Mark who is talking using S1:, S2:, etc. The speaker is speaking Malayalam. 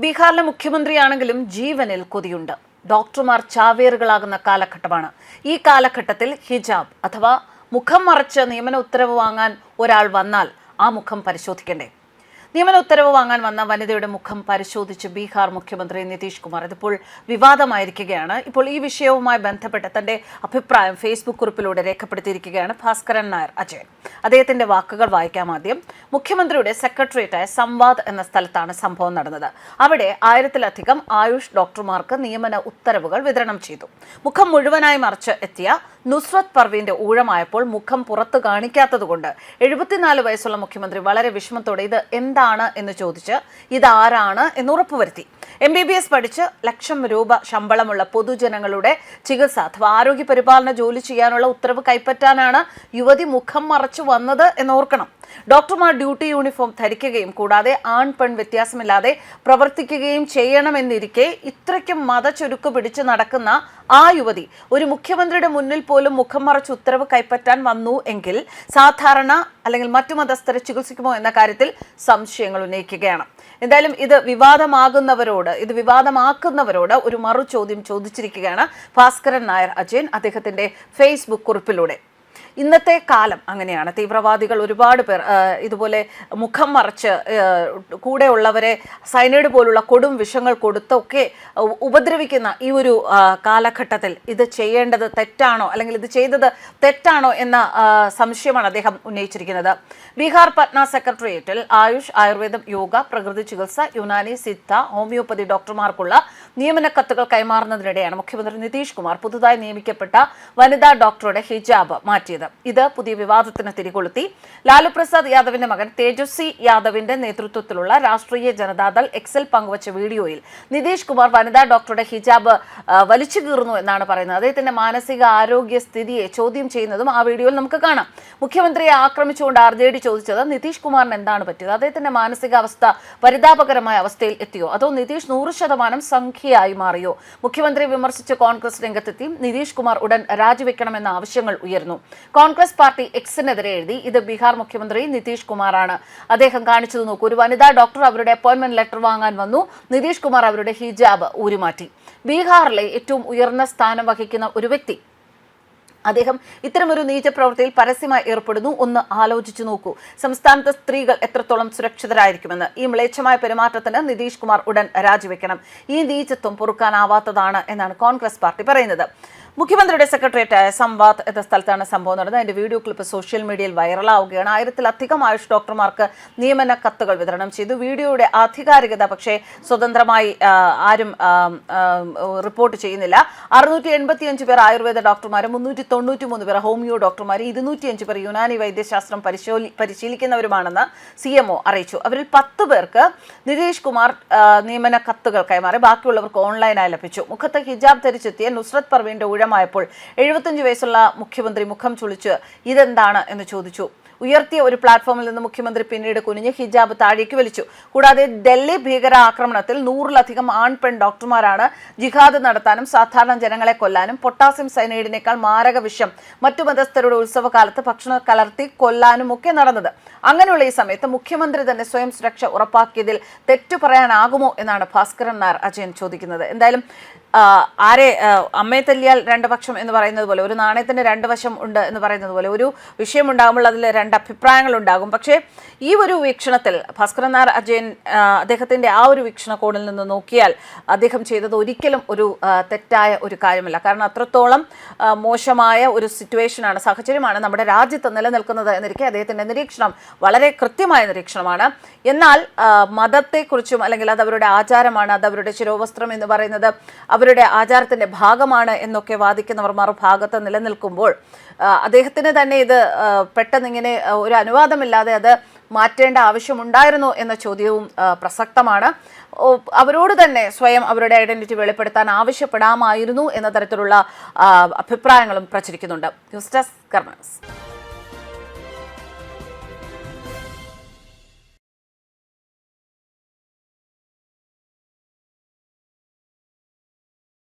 S1: ബീഹാറിലെ മുഖ്യമന്ത്രിയാണെങ്കിലും ജീവനിൽ കൊതിയുണ്ട്. ഡോക്ടർമാർ ചാവേറുകളാകുന്ന കാലഘട്ടമാണ്. ഈ കാലഘട്ടത്തിൽ ഹിജാബ് അഥവാ മുഖം മറച്ച് നിയമന ഉത്തരവ് വാങ്ങാൻ ഒരാൾ വന്നാൽ ആ മുഖം പരിശോധിക്കണ്ടേ? നിയമന ഉത്തരവ് വാങ്ങാൻ വന്ന വനിതയുടെ മുഖം പരിശോധിച്ച് ബീഹാർ മുഖ്യമന്ത്രി നിതീഷ് കുമാർ. ഇതിപ്പോൾ വിവാദമായിരിക്കുകയാണ്. ഇപ്പോൾ ഈ വിഷയവുമായി ബന്ധപ്പെട്ട് തന്റെ അഭിപ്രായം ഫേസ്ബുക്ക് കുറിപ്പിലൂടെ രേഖപ്പെടുത്തിയിരിക്കുകയാണ് ഭാസ്കരൻ നായർ അജയൻ. അദ്ദേഹത്തിന്റെ വാക്കുകൾ വായിക്കാം ആദ്യം. മുഖ്യമന്ത്രിയുടെ സെക്രട്ടേറിയറ്റായ സംവാദ് എന്ന സ്ഥലത്താണ് സംഭവം നടന്നത്. അവിടെ 1000-ലധികം ആയുഷ് ഡോക്ടർമാർക്ക് നിയമന ഉത്തരവുകൾ വിതരണം ചെയ്തു. മുഖം മുഴുവനായി മറച്ച് എത്തിയ നുസ്രത് പർവീന്റെ ഊഴമായപ്പോൾ മുഖം പുറത്തു കാണിക്കാത്തതുകൊണ്ട് 74 വയസ്സുള്ള മുഖ്യമന്ത്രി വളരെ വിഷമത്തോടെ ഇത് എന്താണ് എന്ന് ചോദിച്ച് ഇതാരാണ് എന്ന് ഉറപ്പുവരുത്തി. MBBS പഠിച്ച് ₹1,00,000 ശമ്പളമുള്ള പൊതുജനങ്ങളുടെ ചികിത്സ അഥവാ ആരോഗ്യ പരിപാലന ജോലി ചെയ്യാനുള്ള ഉത്തരവ് കൈപ്പറ്റാനാണ് യുവതി മുഖം മറച്ചു വന്നത് എന്നോർക്കണം. ഡോക്ടർമാർ ഡ്യൂട്ടി യൂണിഫോം ധരിക്കുകയും കൂടാതെ ആൺ പെൺ വ്യത്യാസമില്ലാതെ പ്രവർത്തിക്കുകയും ചെയ്യണമെന്നിരിക്കെ ഇത്രയ്ക്കും മതചുരുക്ക് പിടിച്ച് നടക്കുന്ന ആ യുവതി ഒരു മുഖ്യമന്ത്രിയുടെ മുന്നിൽ പോലും മുഖം മറച്ച് ഉത്തരവ് കൈപ്പറ്റാൻ വന്നു എങ്കിൽ സാധാരണ അല്ലെങ്കിൽ മറ്റു മതസ്ഥരെ ചികിത്സിക്കുമോ എന്ന കാര്യത്തിൽ സംശയങ്ങൾ ഉന്നയിക്കുകയാണ്. എന്തായാലും ഇത് വിവാദമാക്കുന്നവരോട് ഒരു മറു ചോദ്യം ചോദിച്ചിരിക്കുകയാണ് ഭാസ്കരൻ നായർ അജയൻ അദ്ദേഹത്തിന്റെ ഫേസ്ബുക്ക് കുറിപ്പിലൂടെ. ഇന്നത്തെ കാലം അങ്ങനെയാണ്. തീവ്രവാദികൾ ഒരുപാട് പേർ ഇതുപോലെ മുഖം മറച്ച് കൂടെയുള്ളവരെ സൈനൈഡ് പോലുള്ള കൊടും വിഷങ്ങൾ കൊടുത്തൊക്കെ ഉപദ്രവിക്കുന്ന ഈ ഒരു കാലഘട്ടത്തിൽ ഇത് ചെയ്യേണ്ടത് തെറ്റാണോ അല്ലെങ്കിൽ ഇത് ചെയ്തത് തെറ്റാണോ എന്ന സംശയമാണ് അദ്ദേഹം ഉന്നയിച്ചിരിക്കുന്നത്. ബീഹാർ പട്ന സെക്രട്ടേറിയറ്റിൽ ആയുഷ്, ആയുർവേദം, യോഗ, പ്രകൃതി ചികിത്സ, യുനാനി, സിദ്ധ, ഹോമിയോപ്പതി ഡോക്ടർമാർക്കുള്ള നിയമന കത്തുകൾ കൈമാറുന്നതിനിടെയാണ് മുഖ്യമന്ത്രി നിതീഷ് കുമാർ പുതുതായി നിയമിക്കപ്പെട്ട വനിതാ ഡോക്ടറുടെ ഹിജാബ് മാറ്റിയത്. ഇത് പുതിയ വിവാദത്തിന് തിരികൊളുത്തി. ലാലു പ്രസാദ് യാദവിന്റെ മകൻ തേജസ്വി യാദവിന്റെ നേതൃത്വത്തിലുള്ള രാഷ്ട്രീയ ജനതാദൾ എക്സിൽ പങ്കുവച്ച വീഡിയോയിൽ നിതീഷ് കുമാർ വനിതാ ഡോക്ടറുടെ ഹിജാബ് വലിച്ചു കീറുന്നു എന്നാണ് പറയുന്നത്. അദ്ദേഹത്തിന്റെ മാനസിക ആരോഗ്യ സ്ഥിതിയെ ചോദ്യം ചെയ്യുന്നതും ആ വീഡിയോയിൽ നമുക്ക് കാണാം. മുഖ്യമന്ത്രിയെ ആക്രമിച്ചുകൊണ്ട് RJD ചോദിച്ചത് നിതീഷ് കുമാറിന് എന്താണ് പറ്റിയത്? അദ്ദേഹത്തിന്റെ മാനസികാവസ്ഥ പരിതാപകരമായ അവസ്ഥയിൽ എത്തിയോ അതോ നിതീഷ് 100% സംഖ്യയായി മാറിയോ? മുഖ്യമന്ത്രിയെ വിമർശിച്ച് കോൺഗ്രസ് രംഗത്തെത്തി. നിതീഷ് കുമാർ ഉടൻ രാജിവെക്കണമെന്ന ആവശ്യങ്ങൾ ഉയർന്നു. കോൺഗ്രസ് പാർട്ടി എക്സിനെതിരെ എഴുതി ഇത് ബീഹാർ മുഖ്യമന്ത്രി നിതീഷ് കുമാറാണ്. അദ്ദേഹം കാണിച്ചത് നോക്കൂ. ഒരു വനിതാ ഡോക്ടർ അവരുടെ അപ്പോയിന്റ്മെന്റ് ലെറ്റർ വാങ്ങാൻ വന്നു. നിതീഷ് കുമാർ അവരുടെ ഹിജാബ് ഊരിമാറ്റി. ബീഹാറിലെ ഏറ്റവും ഉയർന്ന സ്ഥാനം വഹിക്കുന്ന ഒരു വ്യക്തി അദ്ദേഹം ഇത്തരമൊരു നീചപ്രവൃത്തിയിൽ പരസ്യമായി ഏർപ്പെടുന്നു. ഒന്ന് ആലോചിച്ചു നോക്കൂ. സംസ്ഥാനത്തെ സ്ത്രീകൾ എത്രത്തോളം സുരക്ഷിതരായിരിക്കുമെന്ന്. ഈ മ്ലേച്ഛമായ പെരുമാറ്റത്തിന് നിതീഷ് കുമാർ ഉടൻ രാജിവെക്കണം. ഈ നീചത്വം പൊറുക്കാനാവാത്തതാണ് എന്നാണ് കോൺഗ്രസ് പാർട്ടി പറയുന്നത്. മുഖ്യമന്ത്രിയുടെ സെക്രട്ടേറിയറ്റായ സംവാദ് എന്ന സ്ഥലത്താണ് സംഭവം നടന്നത്. അതിന്റെ വീഡിയോ ക്ലിപ്പ് സോഷ്യൽ മീഡിയയിൽ വൈറലാവുകയാണ്. 1000-ലധികം ആയുഷ് ഡോക്ടർമാർക്ക് നിയമന കത്തുകൾ വിതരണം ചെയ്തു. വീഡിയോയുടെ ആധികാരികത പക്ഷേ സ്വതന്ത്രമായി ആരും റിപ്പോർട്ട് ചെയ്യുന്നില്ല. 685 പേർ ആയുർവേദ ഡോക്ടർമാരും 393 പേർ ഹോമിയോ ഡോക്ടർമാരും 205 പേർ യുനാനി വൈദ്യശാസ്ത്രം പരിശീലിക്കുന്നവരുമാണെന്ന് CMO അറിയിച്ചു. അവരിൽ 10 പേർക്ക് നിതീഷ് കുമാർ നിയമന കത്തുകൾ കൈമാറി. ബാക്കിയുള്ളവർക്ക് ഓൺലൈനായി ലഭിച്ചു. മുഖത്ത് ഹിജാബ് ധരിച്ചെത്തിയ നുസ്രത് പർവീന്റെ ഊഴമായപ്പോൾ 75 വയസ്സുള്ള മുഖ്യമന്ത്രി മുഖം ചുളിച്ച് ഇതെന്താണ് എന്ന് ചോദിച്ചു. ഉയർത്തിയ ഒരു പ്ലാറ്റ്ഫോമിൽ നിന്ന് മുഖ്യമന്ത്രി പിന്നീട് കുനിഞ്ഞ് ഹിജാബ് താഴേക്ക് വലിച്ചു. കൂടാതെ ഡൽഹി ഭീകരാക്രമണത്തിൽ 100-ലധികം ആൺ പെൺ ഡോക്ടർമാരാണ് ജിഹാദ് നടത്താനും സാധാരണ ജനങ്ങളെ കൊല്ലാനും പൊട്ടാസ്യം സൈനൈഡിനേക്കാൾ മാരക വിഷം മറ്റു മതസ്ഥരുടെ ഉത്സവകാലത്ത് ഭക്ഷണം കലർത്തി കൊല്ലാനും ഒക്കെ നടന്നത്. അങ്ങനെയുള്ള ഈ സമയത്ത് മുഖ്യമന്ത്രി തന്നെ സ്വയം സുരക്ഷ ഉറപ്പാക്കിയതിൽ തെറ്റു പറയാനാകുമോ എന്നാണ് ഭാസ്കരൻ നായർ അജയൻ ചോദിക്കുന്നത്. എന്തായാലും അമ്മയെ തല്ലിയാൽ 2 പക്ഷം എന്ന് പറയുന്നത് പോലെ, ഒരു നാണയത്തിന് 2 വശം ഉണ്ട് എന്ന് പറയുന്നത് പോലെ, ഒരു വിഷയം ഉണ്ടാകുമ്പോൾ അതിൽ 2 അഭിപ്രായങ്ങൾ ഉണ്ടാകും. പക്ഷേ ഈ ഒരു വീക്ഷണത്തിൽ ഭാസ്കരൻ നായർ അജയൻ അദ്ദേഹത്തിന്റെ ആ ഒരു വീക്ഷണകോണിൽ നിന്ന് നോക്കിയാൽ അദ്ദേഹം ചെയ്തത് ഒരിക്കലും ഒരു തെറ്റായ ഒരു കാര്യമല്ല. കാരണം അത്രത്തോളം മോശമായ ഒരു സിറ്റുവേഷനാണ്, സാഹചര്യമാണ് നമ്മുടെ രാജ്യത്ത് നിലനിൽക്കുന്നത് എന്നിരിക്കെ അദ്ദേഹത്തിന്റെ നിരീക്ഷണം വളരെ കൃത്യമായ നിരീക്ഷണമാണ്. എന്നാൽ മതത്തെക്കുറിച്ചും അല്ലെങ്കിൽ അത് അവരുടെ ആചാരമാണ്, അത് അവരുടെ ശിരോവസ്ത്രം എന്ന് പറയുന്നത് അവരുടെ ആചാരത്തിന്റെ ഭാഗമാണ് എന്നൊക്കെ വാദിക്കുന്നവർ മറുഭാഗത്ത് നിലനിൽക്കുമ്പോൾ അദ്ദേഹത്തിന് തന്നെ ഇത് പെട്ടെന്ന് ഇങ്ങനെ ഒരു അനുവാദമില്ലാതെ അത് മാറ്റേണ്ട ആവശ്യമുണ്ടായിരുന്നോ എന്ന ചോദ്യവും പ്രസക്തമാണ്. അവരോട് തന്നെ സ്വയം അവരുടെ ഐഡന്റിറ്റി വെളിപ്പെടുത്താൻ ആവശ്യപ്പെടാമായിരുന്നു എന്ന തരത്തിലുള്ള അഭിപ്രായങ്ങളും പ്രചരിക്കുന്നുണ്ട്. ന്യൂസ് ഡെസ്ക് കർമ്മ.